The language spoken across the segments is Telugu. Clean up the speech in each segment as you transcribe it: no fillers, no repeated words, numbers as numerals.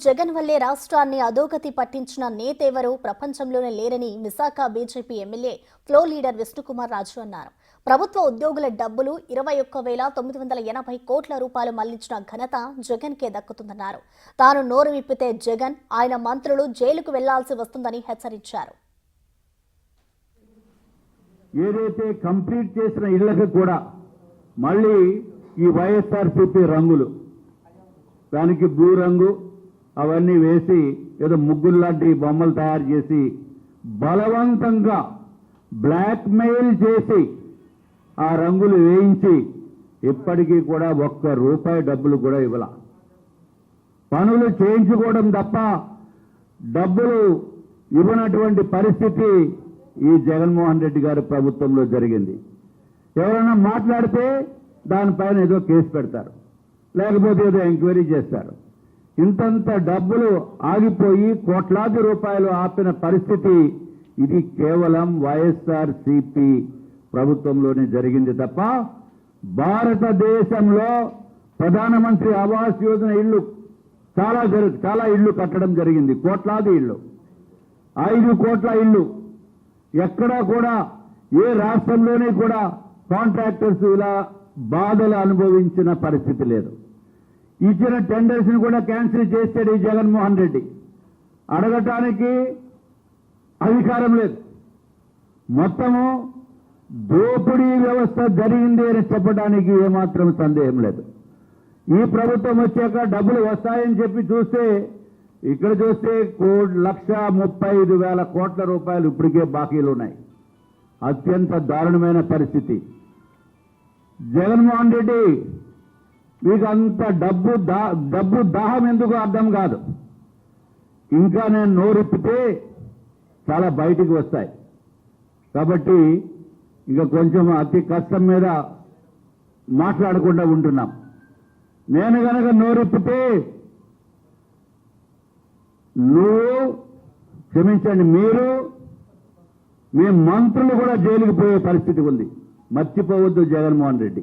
జగన్ వల్లే రాష్ట్రాన్ని అధోగతి పట్టించిన నేతెవరూ ప్రపంచంలోనే లేరని Visakha BJP MLA floor leader Vishnukumar Raju అన్నారు. ప్రభుత్వ ఉద్యోగుల డబ్బులు 21,980 కోట్ల రూపాయలు మళ్లించిన ఘనత జగన్ కే దక్కుతుందన్నారు. తాను నోరు విప్పితే జగన్, ఆయన మంత్రులు జైలుకు వెళ్లాల్సి వస్తుందని హెచ్చరించారు. ఏదైతే కంప్లీట్ చేసిన ఇళ్లకు కూడా మళ్ళీ ఈ వైఎస్ఆర్సీపీ రంగులు, దానికి బ్లూ రంగు అవన్నీ వేసి ఏదో ముగ్గుల్లాంటి బొమ్మలు తయారు చేసి బలవంతంగా బ్లాక్ మెయిల్ చేసి ఆ రంగులు వేయించి ఇప్పటికీ కూడా ₹1 డబ్బులు కూడా ఇవ్వాల. పనులు చేయించుకోవడం తప్ప డబ్బులు ఇవ్వనటువంటి పరిస్థితి ఈ జగన్మోహన్ రెడ్డి గారి ప్రభుత్వంలో జరిగింది. ఎవరైనా మాట్లాడితే దానిపైన ఏదో కేసు పెడతారు, లేకపోతే ఏదో ఎంక్వైరీ చేస్తారు. ఇంతంత డబ్బులు ఆగిపోయి కోట్లాది రూపాయలు ఆపిన పరిస్థితి ఇది కేవలం వైఎస్ఆర్సీపీ ప్రభుత్వంలోనే జరిగింది తప్ప భారతదేశంలో ప్రధానమంత్రి ఆవాస్ యోజన ఇళ్లు చాలా ఇళ్లు కట్టడం జరిగింది. కోట్లాది ఇళ్లు, 5 కోట్ల ఇళ్లు. ఎక్కడా కూడా ఏ రాష్ట్రంలోనే కూడా కాంట్రాక్టర్స్ ఇలా బాధలు అనుభవించిన పరిస్థితి లేదు. ఇచ్చిన టెండర్స్ ని కూడా క్యాన్సిల్ చేశాడు ఈ జగన్మోహన్ రెడ్డి. అడగటానికి అధికారం లేదు. మొత్తము దోపిడీ వ్యవస్థ జరిగింది అని చెప్పడానికి ఏమాత్రం సందేహం లేదు. ఈ ప్రభుత్వం వచ్చాక డబ్బులు వస్తాయని చెప్పి చూస్తే ఇక్కడ చూస్తే 1,35,000 కోట్ల రూపాయలు ఇప్పటికే బాకీలు ఉన్నాయి. అత్యంత దారుణమైన పరిస్థితి. జగన్మోహన్ రెడ్డి మీకు అంత డబ్బు దాహం ఎందుకు అర్థం కాదు. ఇంకా నేను నోరెప్పితే చాలా బయటికి వస్తాయి. కాబట్టి ఇంకా కొంచెం అతి కష్టం మీద మాట్లాడకుండా ఉంటున్నాం. నేను గనక నోరెప్పితే క్షమించండి, మీరు మీ మంత్రులు కూడా జైలుకు పోయే పరిస్థితి ఉంది. మర్చిపోవద్దు జగన్మోహన్ రెడ్డి.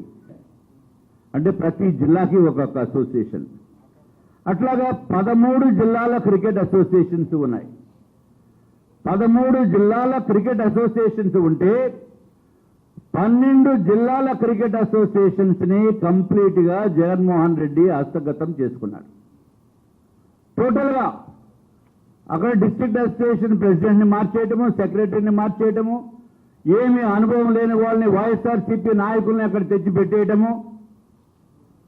అంటే ప్రతి జిల్లాకి ఒక్కొక్క అసోసియేషన్, అట్లాగా 13 జిల్లాల క్రికెట్ అసోసియేషన్స్ ఉన్నాయి. 13 జిల్లాల క్రికెట్ అసోసియేషన్స్ ఉంటే 12 జిల్లాల క్రికెట్ అసోసియేషన్స్ ని కంప్లీట్ గా జగన్మోహన్ రెడ్డి హస్తగతం చేసుకున్నాడు. టోటల్ గా అక్కడ డిస్ట్రిక్ట్ అసోసియేషన్ ప్రెసిడెంట్ ని మార్చేయటము, సెక్రటరీని మార్చేయటము, ఏమీ అనుభవం లేని వాళ్ళని వైఎస్ఆర్సీపీ నాయకుల్ని అక్కడ తెచ్చి పెట్టేయటము,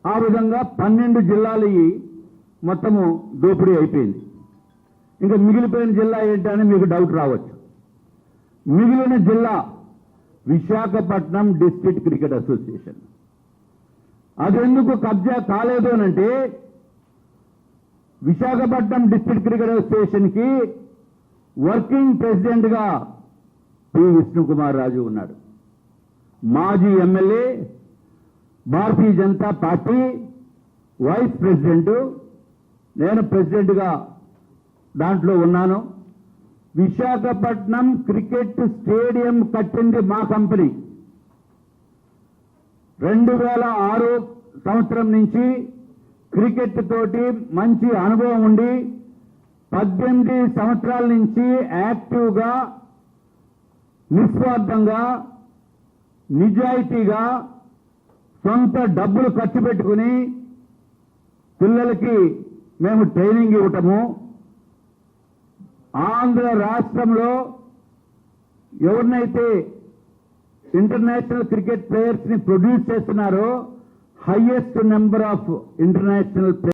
ఆ విధంగా 12 జిల్లాలు మొత్తము దోపిడీ అయిపోయింది. ఇంకా మిగిలిపోయిన జిల్లా ఏంటని మీకు డౌట్ రావచ్చు. మిగిలిన జిల్లా విశాఖపట్నం డిస్ట్రిక్ట్ క్రికెట్ అసోసియేషన్. అదెందుకు కబ్జా కాలేదు అనంటే విశాఖపట్నం డిస్ట్రిక్ట్ క్రికెట్ అసోసియేషన్ కి వర్కింగ్ ప్రెసిడెంట్ గా పి విష్ణుకుమార్ రాజు ఉన్నాడు. మాజీ MLA, Bharatiya Janata party vice president, నేను ప్రెసిడెంట్ గా దాంట్లో ఉన్నాను. విశాఖపట్నం క్రికెట్ స్టేడియం కట్టింది మా కంపెనీ. 2006 సంవత్సరం నుంచి క్రికెట్ తోటి మంచి అనుభవం ఉండి 18 సంవత్సరాల నుంచి యాక్టివ్గా, నిస్వార్థంగా, నిజాయితీగా సొంత డబ్బులు ఖర్చు పెట్టుకుని పిల్లలకి మేము ట్రైనింగ్ ఇవ్వటము, ఆంధ్ర రాష్ట్రంలో ఎవరినైతే ఇంటర్నేషనల్ క్రికెట్ ప్లేయర్స్ ని ప్రొడ్యూస్ చేస్తున్నారో హైయెస్ట్ నెంబర్ ఆఫ్ ఇంటర్నేషనల్